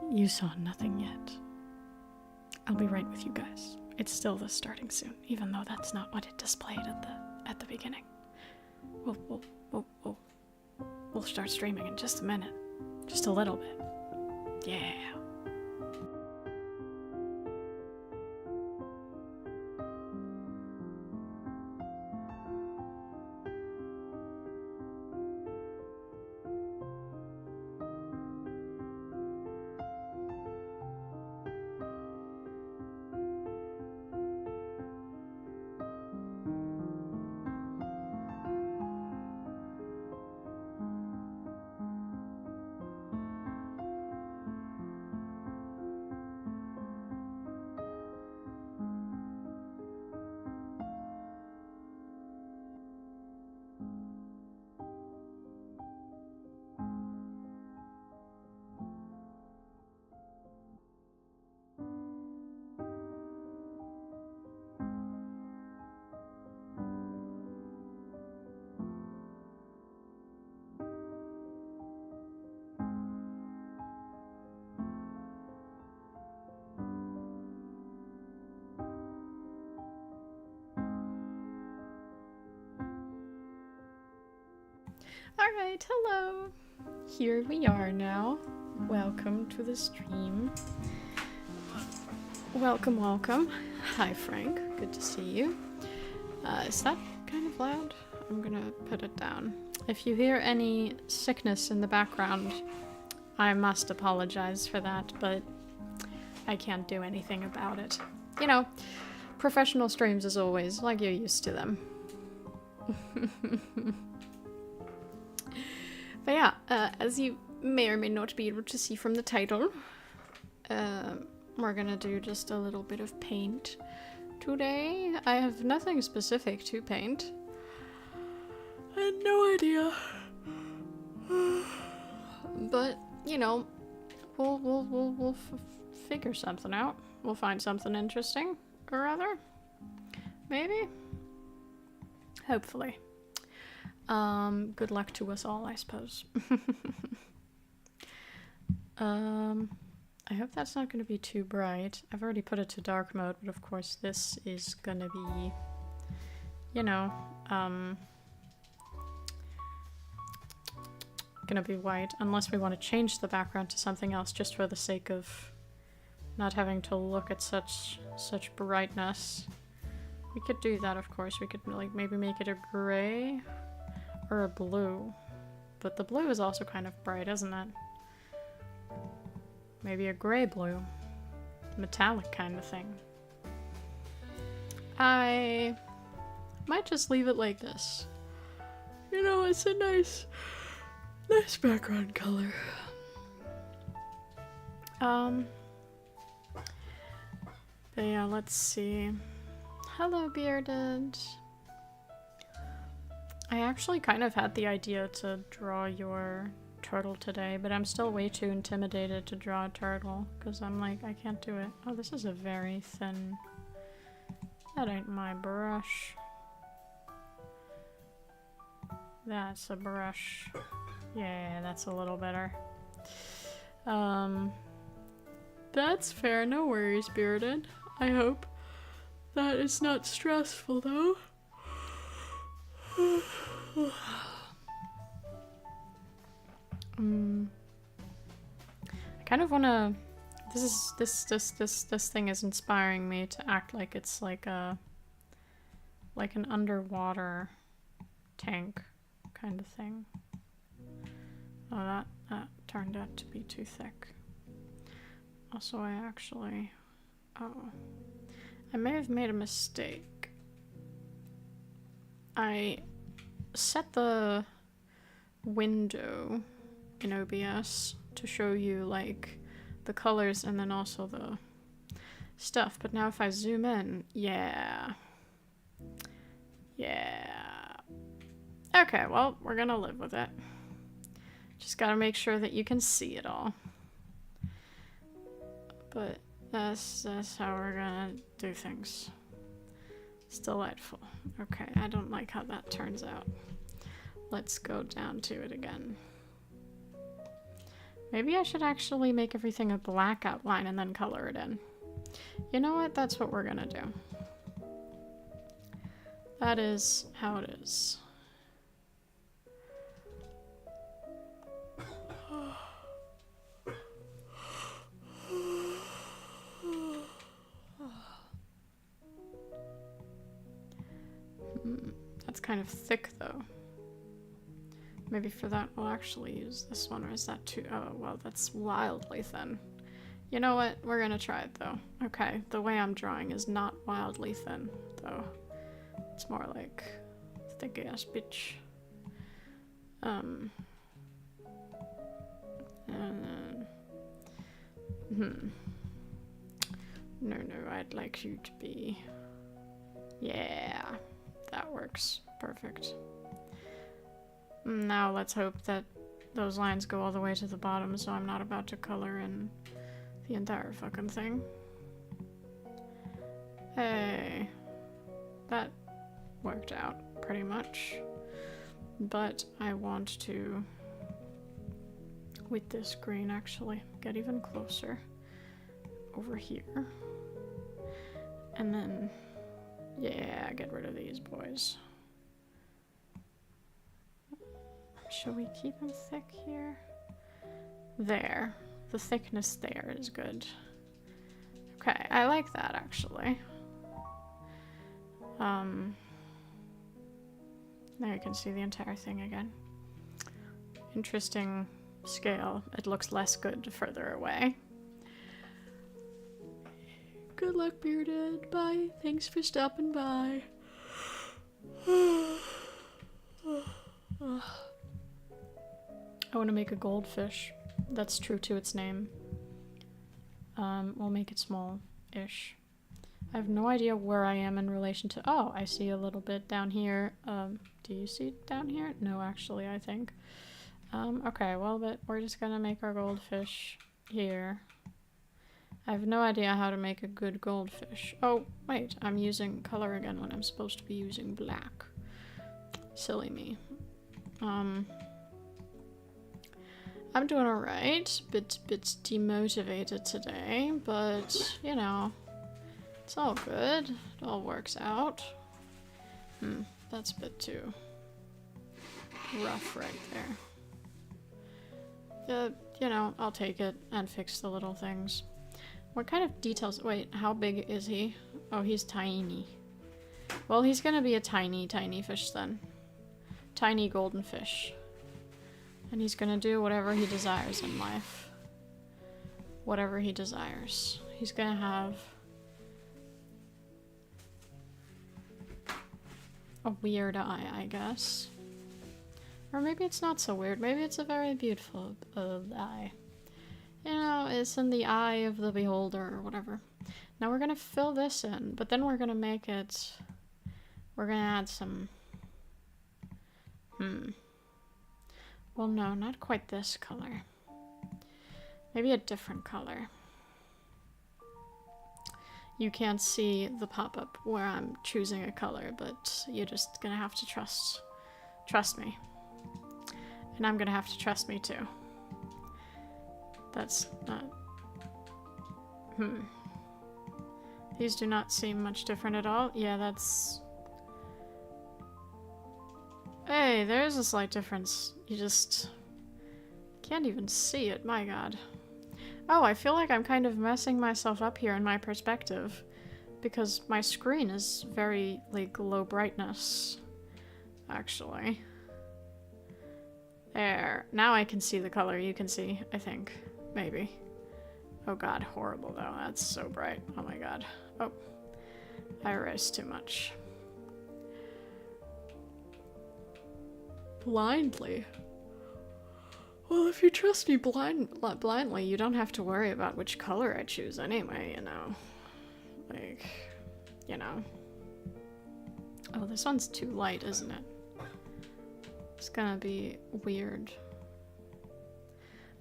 You saw nothing yet. I'll be right with you guys. It's still the starting soon, even though that's not what it displayed at the beginning. We'll start streaming in just a minute. Just a little bit. Yeah. Alright, hello! Here we are now. Welcome to the stream. Welcome, welcome. Hi, Frank. Good to see you. Is that kind of loud? I'm gonna put it down. If you hear any sickness in the background, I must apologize for that, but I can't do anything about it. You know, professional streams as always, like you're used to them. But yeah, as you may or may not be able to see from the title, we're gonna do just a little bit of paint today. I have nothing specific to paint. I had no idea. But, you know, we'll figure something out. We'll find something interesting, or other. Maybe? Hopefully. Good luck to us all, I suppose. I hope that's not going to be too bright. I've already put it to dark mode, but of course this is going to be, you know, gonna be white, unless we want to change the background to something else just for the sake of not having to look at such brightness. We could do that, of course. We could like maybe make it a gray or a blue, but the blue is also kind of bright, isn't it? Maybe a gray blue, metallic kind of thing. I might just leave it like this. You know, it's a nice background color. But yeah, let's see. Hello, Bearded. I actually kind of had the idea to draw your turtle today, but I'm still way too intimidated to draw a turtle, because I'm like, I can't do it. Oh, this is a very thin... That ain't my brush. That's a brush. Yeah, that's a little better. That's fair, no worries, Bearded. I hope that is not stressful, though. I kind of wanna... This thing is inspiring me to act like it's like an underwater tank kind of thing. Oh, that turned out to be too thick. Also, I may have made a mistake. I set the window in OBS to show you like the colors and then also the stuff, but now if I zoom in, yeah. Okay, well, we're gonna live with it. Just gotta make sure that you can see it all. But that's how we're gonna do things. It's delightful. Okay, I don't like how that turns out. Let's go down to it again. Maybe I should actually make everything a black outline and then color it in. You know what? That's what we're gonna do. That is how it is. That's kind of thick though. Maybe for that we'll actually use this one, or is that too— oh, well, that's wildly thin. You know what? We're gonna try it though. Okay, the way I'm drawing is not wildly thin though. It's more like thick ass bitch. And then, no, I'd like you to be— yeah, that works. Perfect. Now let's hope that those lines go all the way to the bottom so I'm not about to color in the entire fucking thing. Hey, that worked out pretty much. But I want to, with this green actually, get even closer over here. And then, yeah, get rid of these boys. Should we keep them thick here? There. The thickness there is good. Okay, I like that actually. There you can see the entire thing again. Interesting scale. It looks less good further away. Good luck, Bearded. Bye. Thanks for stopping by. I want to make a goldfish. That's true to its name. We'll make it small-ish. I have no idea where I am in relation to— oh, I see a little bit down here. Do you see it down here? No, actually, I think. Okay, well, but we're just gonna make our goldfish here. I have no idea how to make a good goldfish. Oh, wait, I'm using color again when I'm supposed to be using black. Silly me. I'm doing alright. Bit demotivated today, but, you know, it's all good. It all works out. That's a bit too rough right there. You know, I'll take it and fix the little things. What kind of details— wait, how big is he? Oh, he's tiny. Well, he's gonna be a tiny fish then. Tiny golden fish. And he's gonna do whatever he desires in life. Whatever he desires. He's gonna have a weird eye, I guess. Or maybe it's not so weird. Maybe it's a very beautiful eye. You know, it's in the eye of the beholder or whatever. Now we're gonna fill this in, but then we're gonna make it— we're gonna add some— well, no, not quite this color. Maybe a different color. You can't see the pop-up where I'm choosing a color, but you're just gonna have to trust me. And I'm gonna have to trust me too. That's not— These do not seem much different at all. Yeah, that's— hey, there's a slight difference. You just can't even see it, my god. Oh, I feel like I'm kind of messing myself up here in my perspective, because my screen is very, like, low brightness, actually. There. Now I can see the color you can see, I think. Maybe. Oh god, horrible though. That's so bright. Oh my god. Oh. I erased too much. Blindly? Well, if you trust me blindly, you don't have to worry about which color I choose anyway, you know. Like, you know. Oh, this one's too light, isn't it? It's gonna be weird.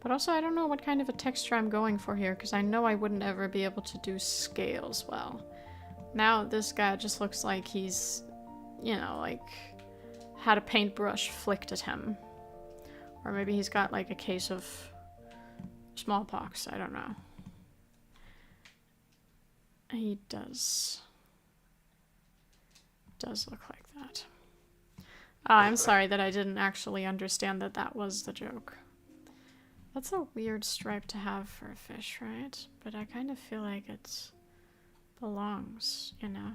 But also, I don't know what kind of a texture I'm going for here, because I know I wouldn't ever be able to do scales well. Now, this guy just looks like he's, you know, like, had a paintbrush flicked at him. Or maybe he's got, like, a case of smallpox, I don't know. He does look like that. I'm sorry that I didn't actually understand that that was the joke. That's a weird stripe to have for a fish, right? But I kind of feel like it belongs, you know?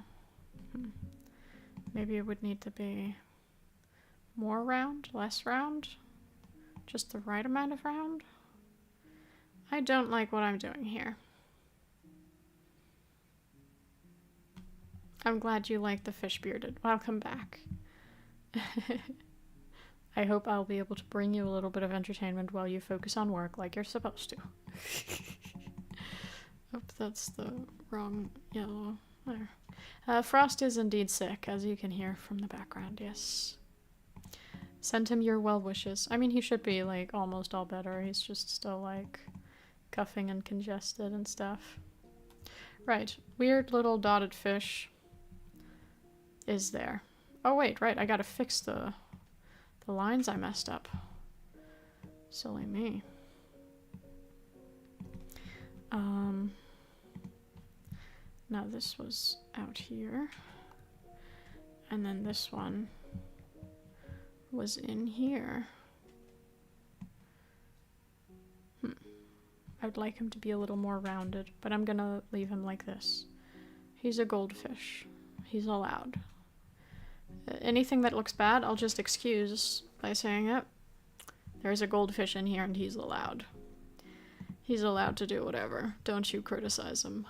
Maybe it would need to be more round, less round? Just the right amount of round? I don't like what I'm doing here. I'm glad you like the fish bearded. Welcome back. I hope I'll be able to bring you a little bit of entertainment while you focus on work like you're supposed to. Oh, that's the wrong yellow. There. Frost is indeed sick, as you can hear from the background, yes. Send him your well wishes. I mean, he should be, like, almost all better. He's just still, like, coughing and congested and stuff. Right. Weird little dotted fish is there. Oh, wait, right. I gotta fix the lines I messed up. Silly me. Now this was out here. And then this one was in here. I would like him to be a little more rounded, but I'm gonna leave him like this. He's a goldfish. He's allowed. Anything that looks bad, I'll just excuse by saying it. There's a goldfish in here and he's allowed. He's allowed to do whatever. Don't you criticize him.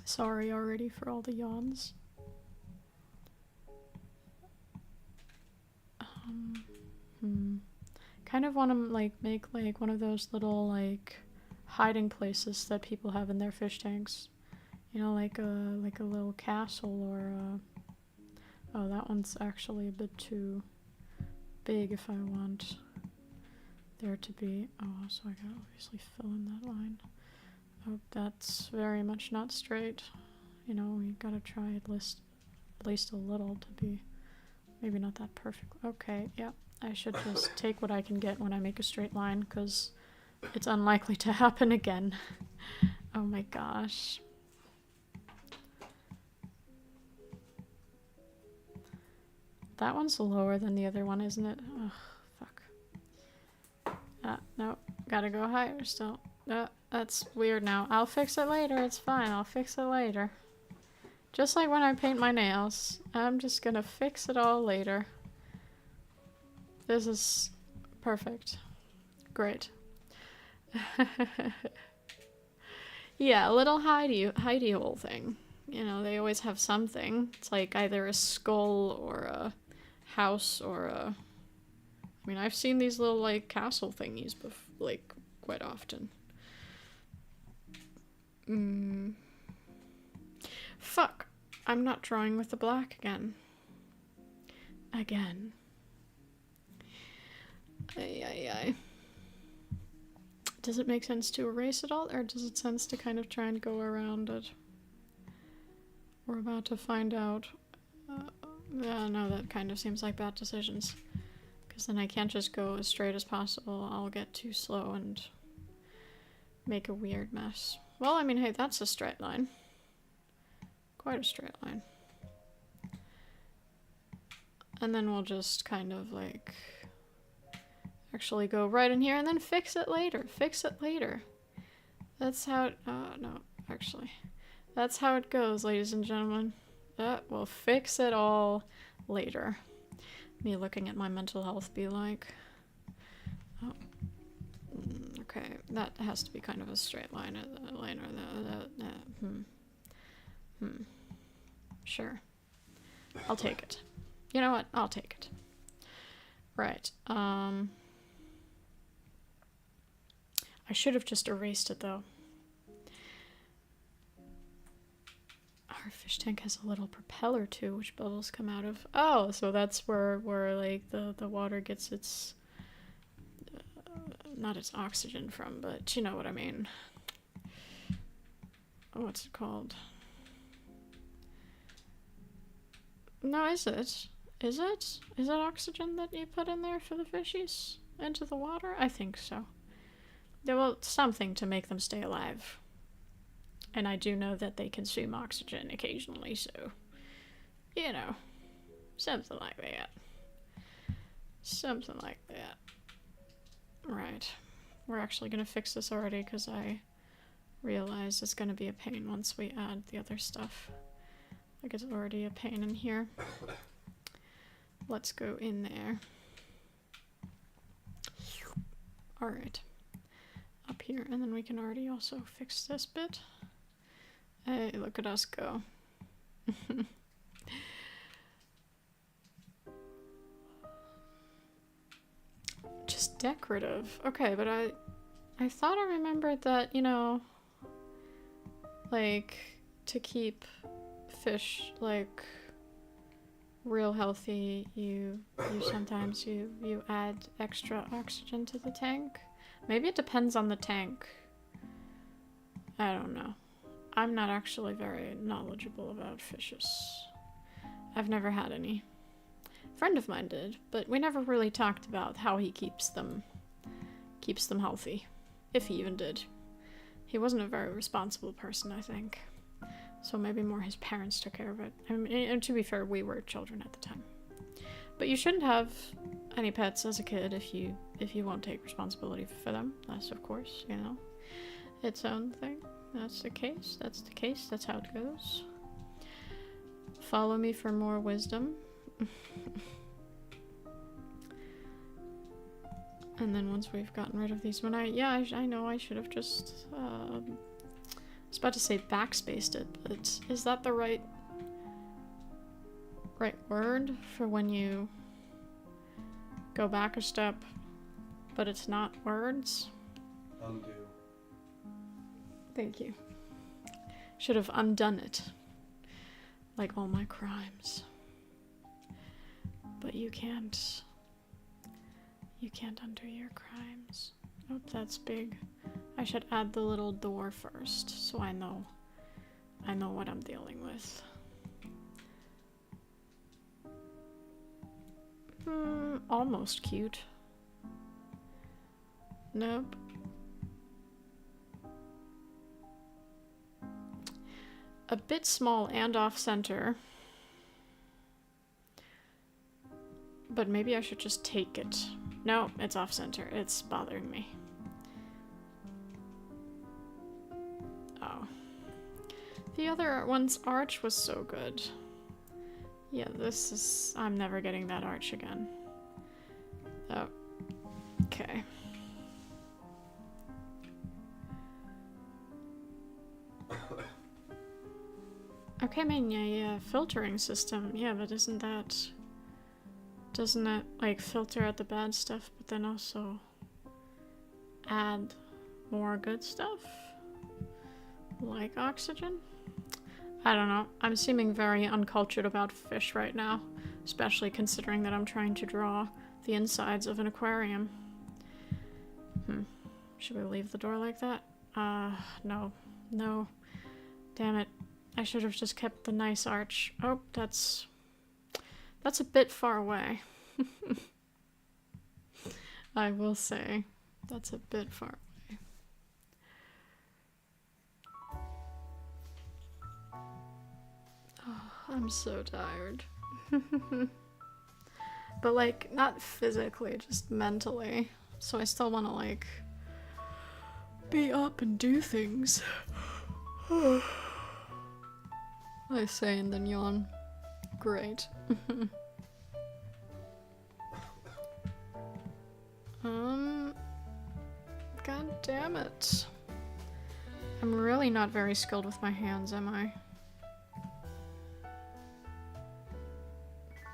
Sorry already for all the yawns. Kind of want to like make like one of those little like hiding places that people have in their fish tanks. You know, like a little castle or a... Oh, that one's actually a bit too big if I want there to be... Oh, so I gotta obviously fill in that line. Oh, that's very much not straight. You know, we gotta try at least a little to be maybe not that perfect. Okay, yeah. I should just take what I can get when I make a straight line, because it's unlikely to happen again. Oh my gosh. That one's lower than the other one, isn't it? Ugh, fuck. No, gotta go higher still. That's weird now. I'll fix it later, it's fine, I'll fix it later. Just like when I paint my nails. I'm just gonna fix it all later. This is perfect. Great. Yeah, a little hidey hole thing. You know, they always have something. It's like either a skull or a house or a... I mean, I've seen these little, like, castle thingies, like, quite often. Fuck. I'm not drawing with the black again. Again. Ay. Does it make sense to erase it all, or does it sense to kind of try and go around it? We're about to find out. Yeah, no, that kind of seems like bad decisions. Because then I can't just go as straight as possible. I'll get too slow and make a weird mess. Well, I mean, hey, that's a straight line. Quite a straight line. And then we'll just kind of like... actually go right in here and then fix it later. Fix it later. That's how it... no, actually. That's how it goes, ladies and gentlemen. We'll fix it all later. Me looking at my mental health be like... Oh. Okay, that has to be kind of a straight line. Sure. I'll take it. You know what? I'll take it. Right. I should have just erased it, though. Our fish tank has a little propeller, too, which bubbles come out of. Oh, so that's where like, the water gets its... not its oxygen from, but you know what I mean. What's it called? No, is it? Is it? Is it oxygen that you put in there for the fishies? Into the water? I think so. Well, something to make them stay alive. And I do know that they consume oxygen occasionally, so... You know. Something like that. Something like that. Right. We're actually gonna fix this already, because I realized it's gonna be a pain once we add the other stuff. Like, it's already a pain in here. Let's go in there. Alright. Up here, and then we can already also fix this bit. Hey, look at us go. Just decorative. Okay, but I thought I remembered that, you know, like, to keep fish, like, real healthy, you sometimes you add extra oxygen to the tank. Maybe it depends on the tank. I don't know. I'm not actually very knowledgeable about fishes. I've never had any. A friend of mine did, but we never really talked about how he keeps them healthy, if he even did. He wasn't a very responsible person, I think. So maybe more his parents took care of it. I mean, and to be fair, we were children at the time. But you shouldn't have any pets as a kid if you won't take responsibility for them. That's, of course, you know, its own thing. That's the case. That's the case. That's how it goes. Follow me for more wisdom. And then once we've gotten rid of these, I know I should have just, I was about to say backspaced it, but is that the right word for when you go back a step, but it's not words? Undo. Thank you. Should have undone it. Like all my crimes. But you can't undo your crimes. Oh, that's big. I should add the little door first, so I know what I'm dealing with. Almost cute. Nope. A bit small and off-center. But maybe I should just take it. No, it's off-center. It's bothering me. Oh. The other one's arch was so good. Yeah, this is... I'm never getting that arch again. Oh. Okay. Okay, I mean, yeah, filtering system. Yeah, but doesn't it, like, filter out the bad stuff, but then also add more good stuff? Like oxygen? I don't know. I'm seeming very uncultured about fish right now, especially considering that I'm trying to draw the insides of an aquarium. Should we leave the door like that? No. No. Damn it. I should have just kept the nice arch. Oh, that's a bit far away. I will say, that's a bit far away. Oh, I'm so tired. But, like, not physically, just mentally. So I still want to, like, be up and do things. I say and then yawn. Great. God damn it. I'm really not very skilled with my hands, am I?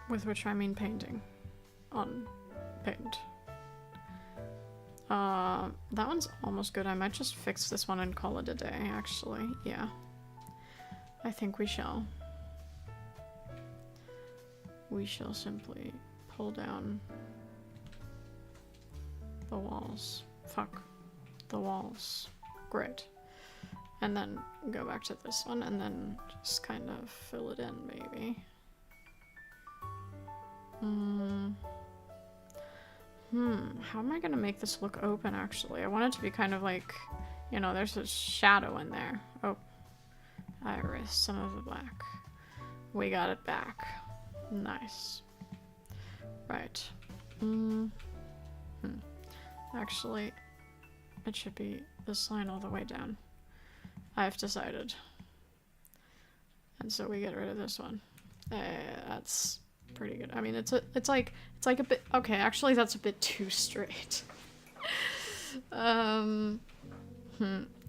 With which I mean painting. On paint. That one's almost good. I might just fix this one and call it a day, actually. Yeah. I think we shall. We shall simply pull down the walls. Fuck. The walls. Great. And then go back to this one and then just kind of fill it in, maybe. How am I gonna make this look open, actually? I want it to be kind of like, you know, there's a shadow in there. Oh, I erased some of the black. We got it back. Nice. Right. Actually, it should be this line all the way down. I've decided. And so we get rid of this one. That's pretty good. I mean, it's like a bit, okay, actually that's a bit too straight. And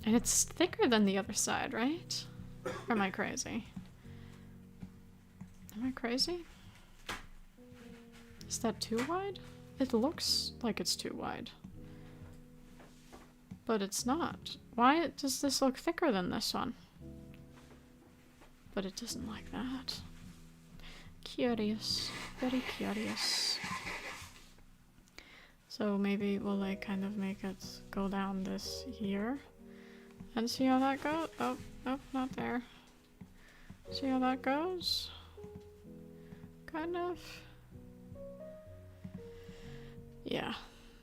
it's thicker than the other side, right? Or am I crazy? Am I crazy? Is that too wide? It looks like it's too wide. But it's not. Why does this look thicker than this one? But it doesn't like that. Curious. Very curious. So maybe we'll like kind of make it go down this here. And see how that goes? Oh, nope, not there. See how that goes? Kind of. Yeah,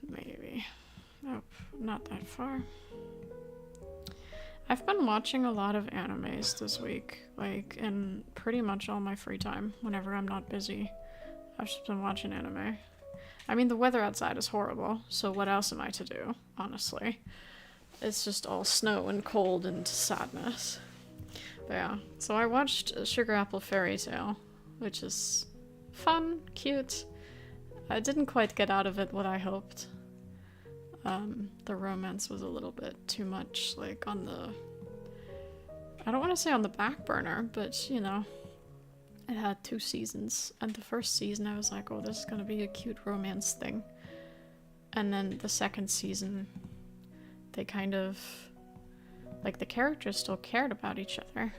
maybe. Nope, not that far. I've been watching a lot of animes this week, like in pretty much all my free time, whenever I'm not busy. I've just been watching anime. I mean, the weather outside is horrible, so what else am I to do, honestly? It's just all snow and cold and sadness. But yeah, so I watched Sugar Apple Fairy Tale, which is fun, cute. I didn't quite get out of it what I hoped. The romance was a little bit too much, like, on the... I don't want to say on the back burner, but, you know, it had 2 seasons. And the first season I was like, oh, this is gonna be a cute romance thing. And then the second season, they kind of... like, the characters still cared about each other.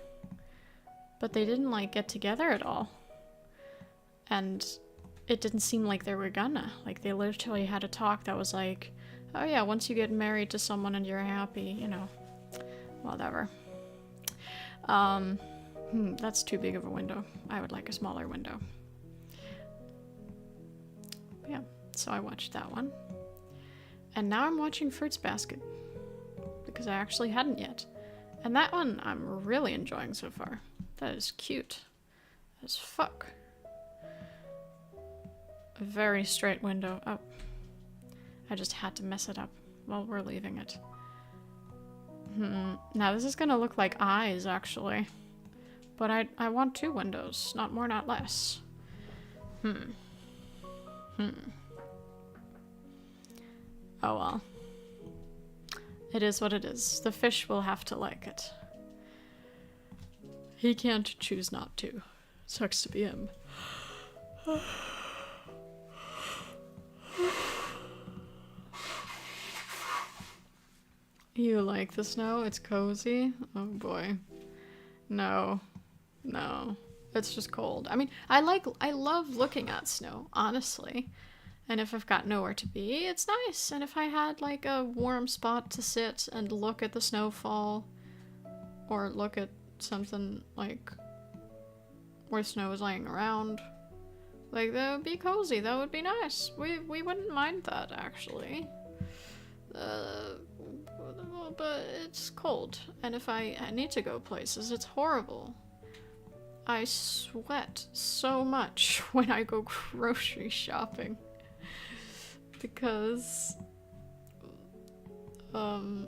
But they didn't, like, get together at all. And it didn't seem like they were gonna. Like, they literally had a talk that was like, oh yeah, once you get married to someone and you're happy, you know, whatever. That's too big of a window. I would like a smaller window. But yeah, so I watched that one. And now I'm watching Fruits Basket. Because I actually hadn't yet. And that one I'm really enjoying so far. That is cute as fuck. A very straight window. Oh. I just had to mess it up while we're leaving it. Now this is gonna look like eyes, actually. But I want 2 windows. Not more, not less. Oh well. It is what it is. The fish will have to like it. He can't choose not to. Sucks to be him. You like the snow? It's cozy? Oh boy. No. No. It's just cold. I mean, I love looking at snow, honestly. And if I've got nowhere to be, it's nice. And if I had like a warm spot to sit and look at the snowfall, or look at something like where snow is laying around, like that would be cozy. That would be nice. We wouldn't mind that, actually. But it's cold, and if I need to go places, it's horrible. I sweat so much when I go grocery shopping. Because, you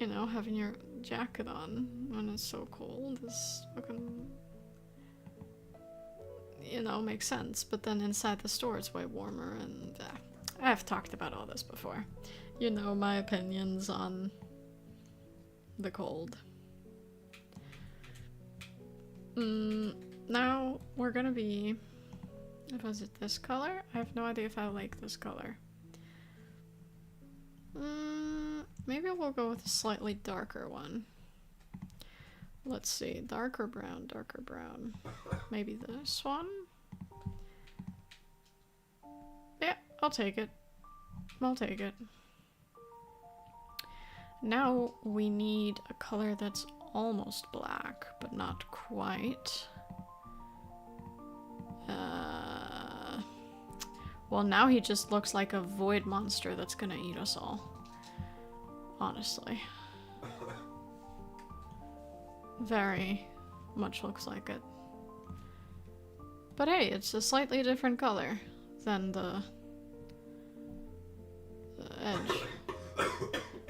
know, having your jacket on when it's so cold is fucking, you know, makes sense. But then inside the store it's way warmer, and I've talked about all this before. You know my opinions on the cold. Now we're gonna be... Was it this color? I have no idea if I like this color. Maybe we'll go with a slightly darker one. Let's see. Darker brown, darker brown. Maybe this one? Yeah, I'll take it. I'll take it. Now we need a color that's almost black, but not quite. Well, now he just looks like a void monster that's gonna eat us all. Honestly. Very much looks like it. But hey, it's a slightly different color than the edge.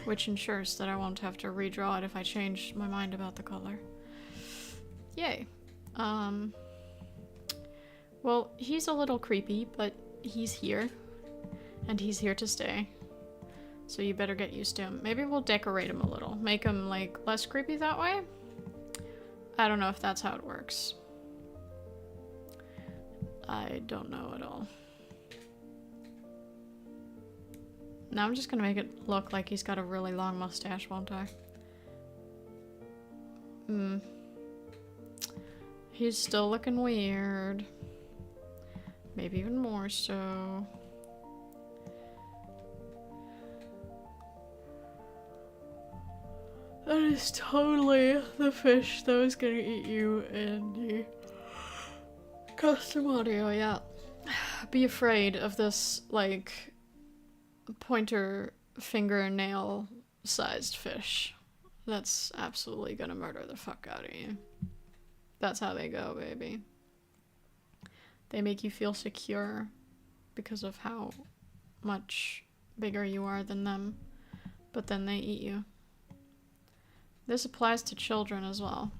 Which ensures that I won't have to redraw it if I change my mind about the color. Yay. Well, he's a little creepy, but he's here. And he's here to stay. So you better get used to him. Maybe we'll decorate him a little. Make him, like, less creepy that way? I don't know if that's how it works. I don't know at all. Now I'm just gonna make it look like he's got a really long mustache, won't I? He's still looking weird. Maybe even more so. That is totally the fish that was gonna eat you in the custom audio, yeah. Be afraid of this, like, pointer fingernail sized fish. That's absolutely gonna murder the fuck out of you. That's how they go, baby. They make you feel secure because of how much bigger you are than them, but then they eat you. This applies to children as well.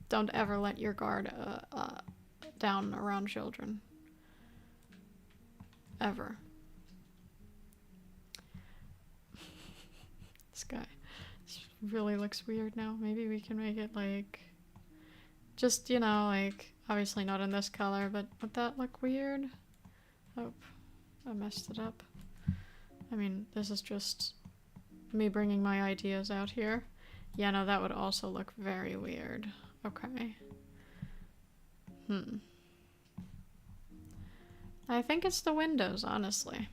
Don't ever let your guard down around children. Ever. This guy really looks weird now. Maybe we can make it like, just, you know, like, obviously not in this color, but would that look weird? Oh, I messed it up. I mean, this is just me bringing my ideas out here. Yeah, no, that would also look very weird. Okay. I think it's the windows, honestly.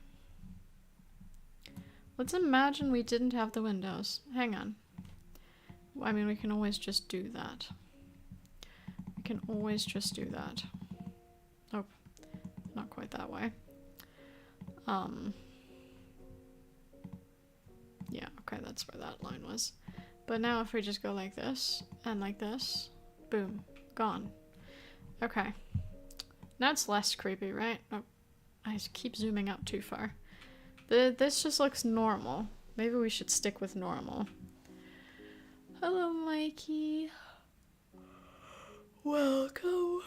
Let's imagine we didn't have the windows. Hang on. I mean, we can always just do that. We can always just do that. Oh, not quite that way. Yeah, okay, that's where that line was. But now if we just go like this, and like this, boom, gone. Okay. Now it's less creepy, right? Oh, I keep zooming out too far. This just looks normal. Maybe we should stick with normal. Hello, Mikey. Welcome.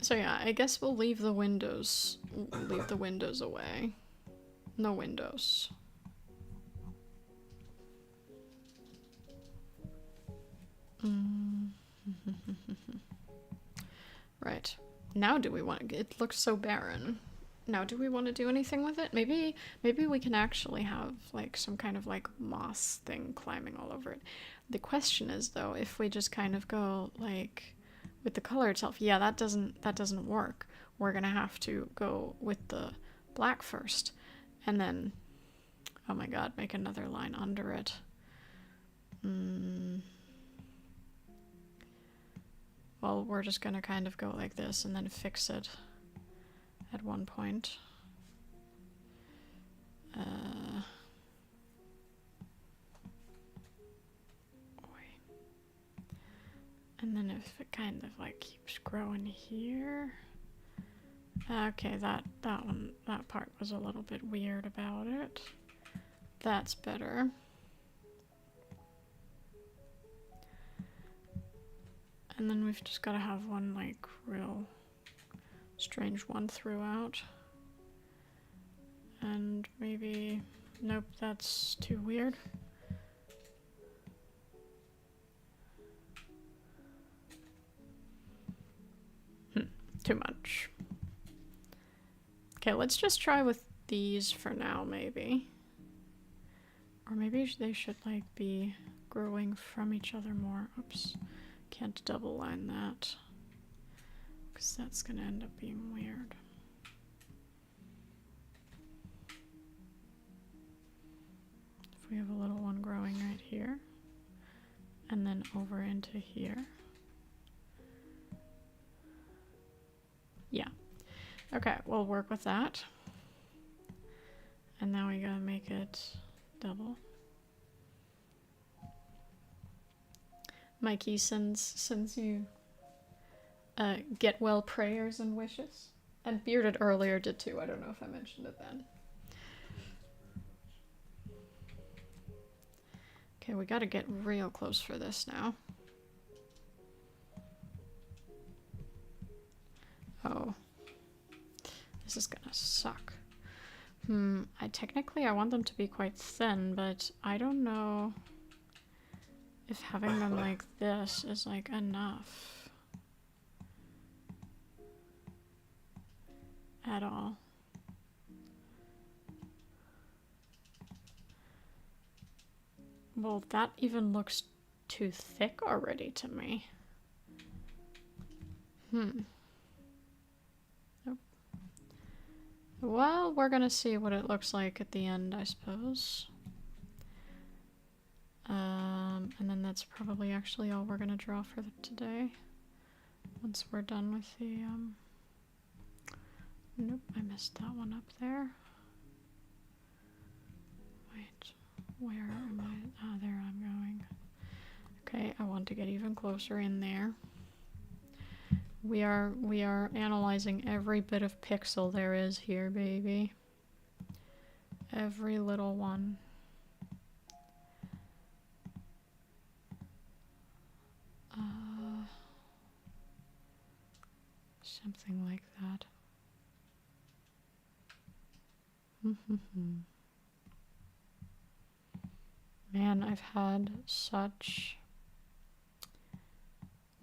So yeah, I guess we'll leave the windows. Leave the windows away. No windows. Right. Now do we want to... It looks so barren. Now do we want to do anything with it? Maybe we can actually have like some kind of like moss thing climbing all over it. The question is though, if we just kind of go like with the color itself, yeah, that doesn't work. We're gonna have to go with the black first. And then, oh my god, make another line under it. Well, we're just gonna kind of go like this and then fix it at one point. And then if it kind of like keeps growing here. Okay, that part was a little bit weird about it. That's better. And then we've just got to have one like real strange one throughout. And maybe, nope, that's too weird. Too much. Okay, let's just try with these for now, maybe. Or maybe they should like be growing from each other more. Oops, can't double line that, because that's gonna end up being weird. If we have a little one growing right here, and then over into here. Okay, we'll work with that. And now we gotta make it double. Mikey sends you get well prayers and wishes. And Bearded earlier did too. I don't know if I mentioned it then. Okay, we gotta get real close for this now. Oh. This is gonna suck. I want them to be quite thin, but I don't know if having them like this is like enough at all. Well, that even looks too thick already to me. Nope. Well, we're gonna see what it looks like at the end, I suppose. And then that's probably actually all we're gonna draw for today. Once we're done with the, nope, I messed that one up there. Wait, where am I? Ah, there I'm going. Okay, I want to get even closer in there. We are analyzing every bit of pixel there is here, baby. Every little one. Something like that. Man, I've had such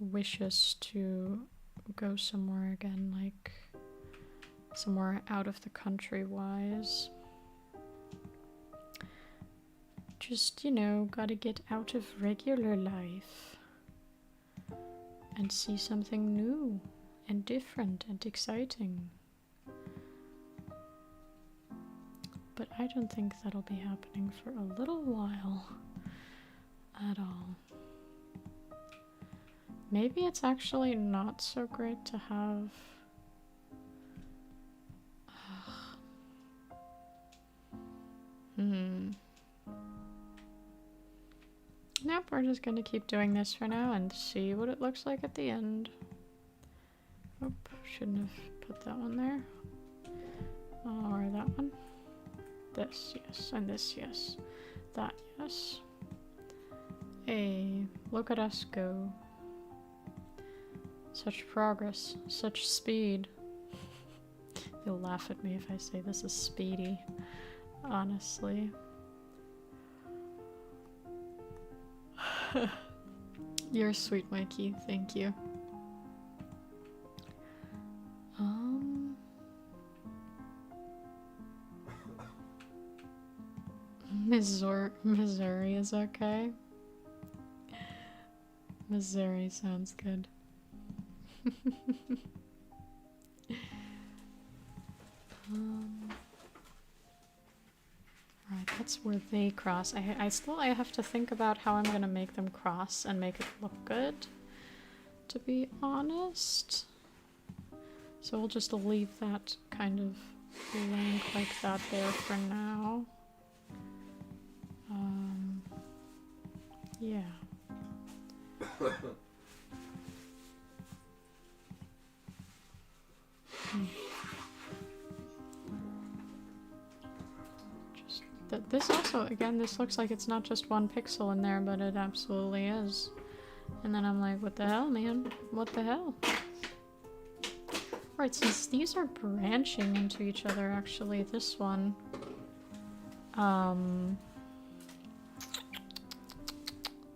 wishes to go somewhere again, like somewhere out of the country wise. Just, you know, gotta get out of regular life and see something new and different and exciting. But I don't think that'll be happening for a little while at all. Maybe it's actually not so great to have... Nope, we're just gonna keep doing this for now and see what it looks like at the end. Oop, shouldn't have put that one there. Or that one. This, yes, and this, yes. That, yes. Hey, look at us go. Such progress, such speed. You'll laugh at me if I say this is speedy, honestly. You're sweet, Mikey, thank you. Missouri is okay. Missouri sounds good. Right, that's where they cross. I have to think about how I'm gonna make them cross and make it look good, to be honest. So we'll just leave that kind of blank like that there for now. Yeah. This also, again, this looks like it's not just one pixel in there, but it absolutely is. And then I'm like, what the hell, man? What the hell? Right, since these are branching into each other, actually, this one...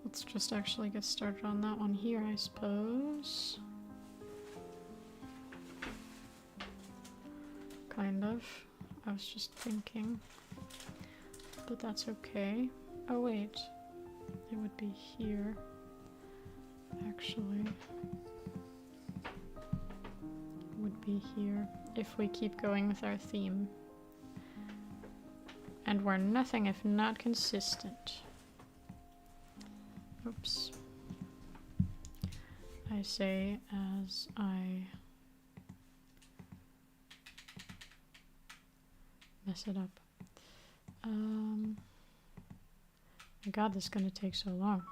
let's just actually get started on that one here, I suppose. Kind of. I was just thinking. But that's okay. Oh wait. It would be here. Actually. Would be here. If we keep going with our theme. And we're nothing if not consistent. Oops. I say as I mess it up. My god, this is gonna take so long.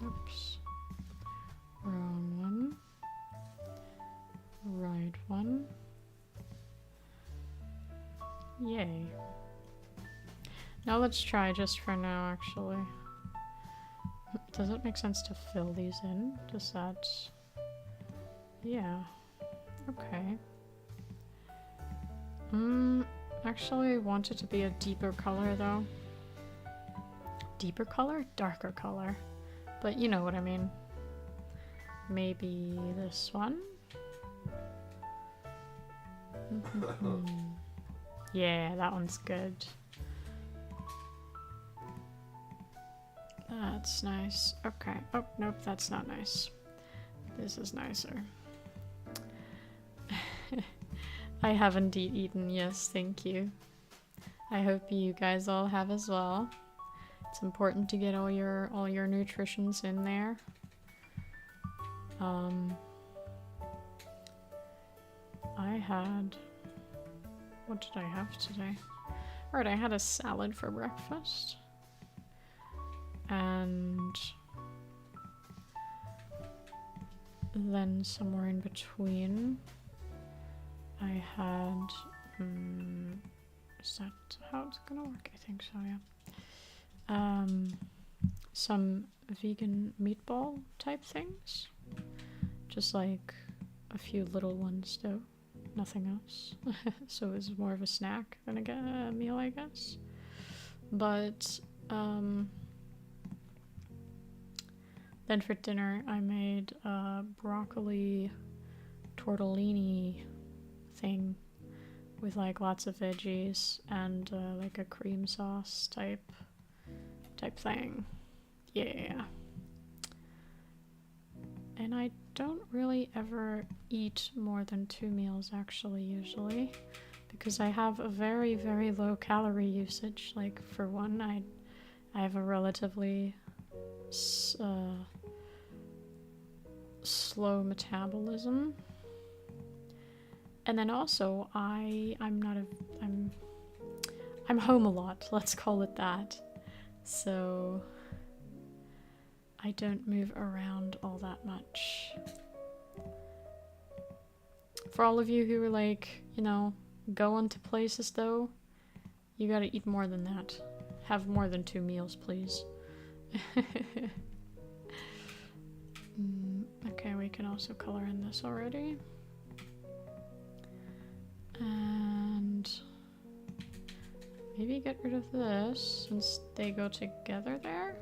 Oops. Wrong one. Right one. Yay. Now let's try just for now, actually. Does it make sense to fill these in? Does that... Yeah. Okay. Actually, I want it to be a deeper color, though. Deeper color? Darker color. But you know what I mean. Maybe this one? Yeah, that one's good. That's nice. Okay. Oh, nope, that's not nice. This is nicer. I have indeed eaten, yes, thank you. I hope you guys all have as well. It's important to get all your nutritions in there. I had... What did I have today? Alright, I had a salad for breakfast. And then somewhere in between, I had, is that how it's gonna work? I think so, yeah. Some vegan meatball type things. Just like a few little ones though, nothing else. So it was more of a snack than a meal, I guess. But, then for dinner, I made a broccoli tortellini thing with like lots of veggies and like a cream sauce type thing. Yeah. And I don't really ever eat more than 2 meals actually, usually, because I have a very, very low calorie usage. Like for one, I have a relatively slow metabolism, and then also I'm home a lot, let's call it that, so I don't move around all that much. For all of you who are like, you know, going to places though, you gotta eat more than that. Have more than 2 meals, please. Okay, we can also color in this already. And maybe get rid of this since they go together there.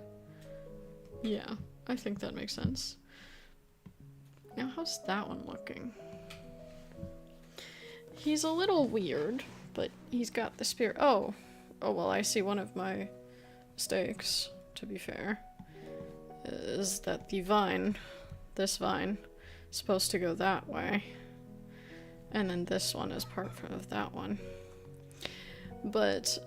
Yeah, I think that makes sense. Now, how's that one looking? He's a little weird, but he's got the spirit. Oh, well, I see one of my mistakes, to be fair, is that the vine, this vine, is supposed to go that way. And then this one is part of that one. But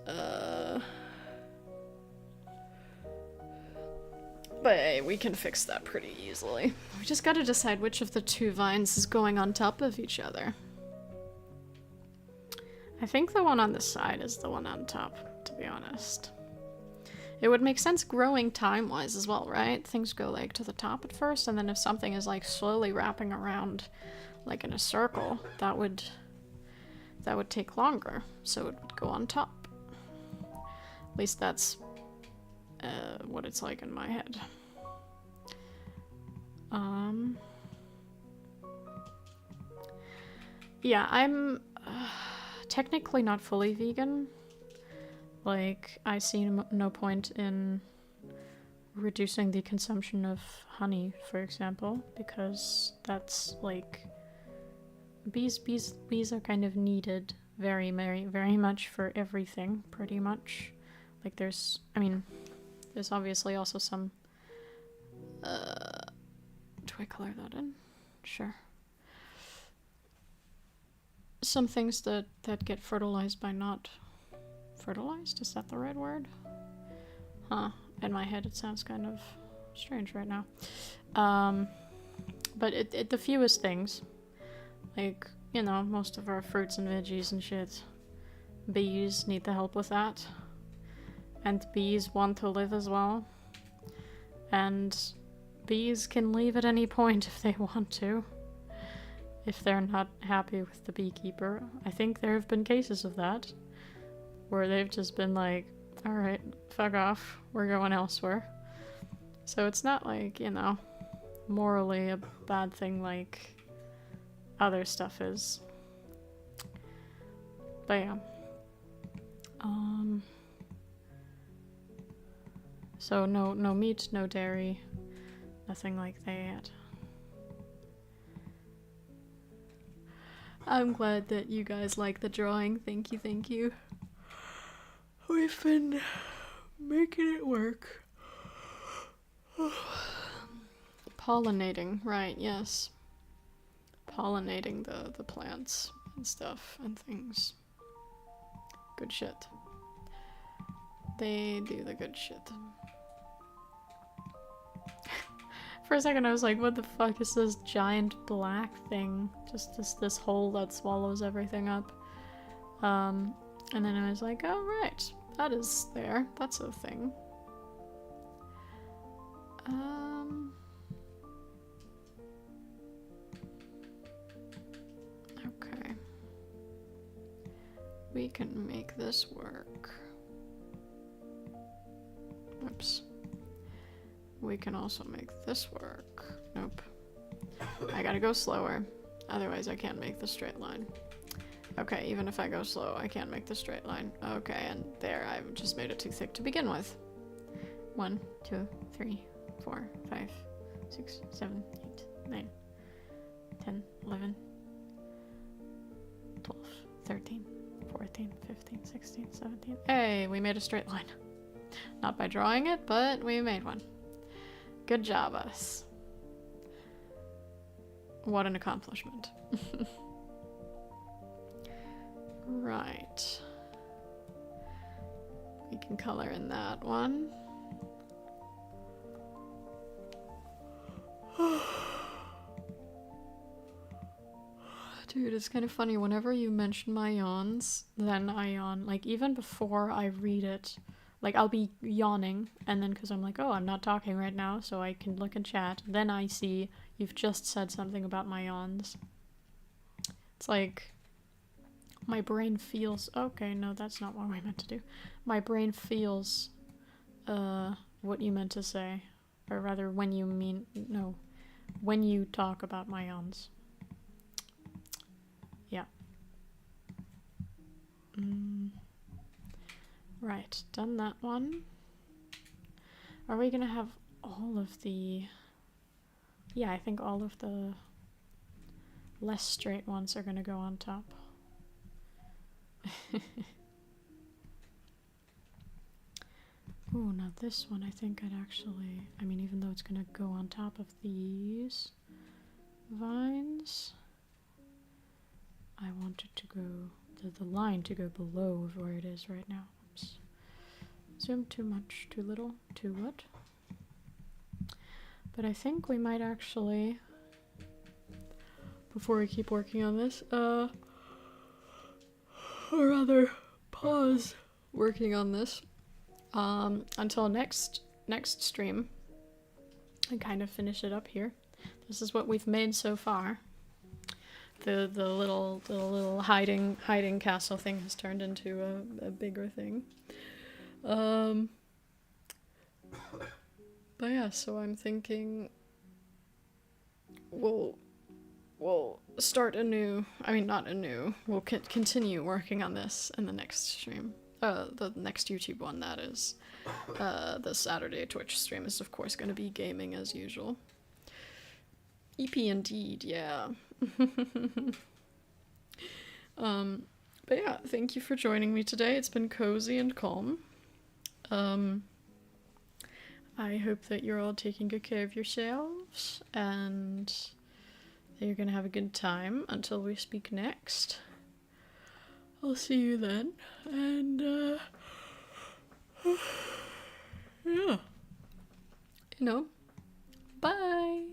hey, we can fix that pretty easily. We just gotta decide which of the 2 vines is going on top of each other. I think the one on the side is the one on top, to be honest. It would make sense growing time-wise as well, right? Things go like to the top at first, and then if something is like slowly wrapping around like in a circle, that would take longer, so it would go on top. At least that's what it's like in my head. Yeah, I'm technically not fully vegan. Like, I see no point in reducing the consumption of honey, for example, because that's like bees are kind of needed very, very, very much for everything, pretty much. Like there's obviously also some, do I color that in? Sure. Some things that get fertilized by not fertilized? Is that the right word? Huh. In my head it sounds kind of strange right now. But the fewest things, like, you know, most of our fruits and veggies and shit. Bees need the help with that. And bees want to live as well. And bees can leave at any point if they want to. If they're not happy with the beekeeper. I think there have been cases of that. Where they've just been like, alright, fuck off. We're going elsewhere. So it's not like, you know, morally a bad thing like other stuff is. But yeah. So no meat, no dairy, nothing like that. I'm glad that you guys like the drawing. Thank you, thank you. We've been making it work. Pollinating, right, yes. Pollinating the plants and stuff and things. Good shit. They do the good shit. For a second I was like, what the fuck is this giant black thing? Just this hole that swallows everything up. And then I was like, oh right, that is there. That's a thing. Okay. We can make this work. Oops. We can also make this work. Nope. I gotta go slower. Otherwise I can't make the straight line. Okay, even if I go slow, I can't make the straight line. Okay, and there, I've just made it too thick to begin with. 1, 2, 3, 4, 5, 6, 7, 8, 9, 10, 11, 12, 13, 14, 15, 16, 17. Hey, we made a straight line. Not by drawing it, but we made one. Good job, us. What an accomplishment. Right. We can color in that one. Dude, it's kind of funny. Whenever you mention my yawns, then I yawn. Like, even before I read it, like, I'll be yawning, and then because I'm like, oh, I'm not talking right now, so I can look and chat. Then I see you've just said something about my yawns. It's like, my brain feels... Okay, no, that's not what we meant to do. My brain feels what you meant to say. Or rather, when you mean... No. When you talk about my yawns. Yeah. Right, done that one. Are we gonna have all of the... Yeah, I think all of the less straight ones are gonna go on top. Ooh, now this one I think I'd actually... I mean, even though it's gonna go on top of these vines, I want it to go... the line to go below where it is right now. Oops. Zoom too much, too little, too what? But I think we might actually, before we keep working on this, or rather pause working on this until next stream and kind of finish it up here. This is what we've made so far. The little hiding castle thing has turned into a bigger thing. But yeah, so I'm thinking we'll start anew. I mean, not anew. We'll continue working on this in the next stream. The next YouTube one, that is. The Saturday Twitch stream is, of course, going to be gaming as usual. EP indeed, yeah. But yeah, thank you for joining me today. It's been cozy and calm. I hope that you're all taking good care of yourselves and that you're gonna have a good time until we speak next. I'll see you then, and yeah, you know, bye.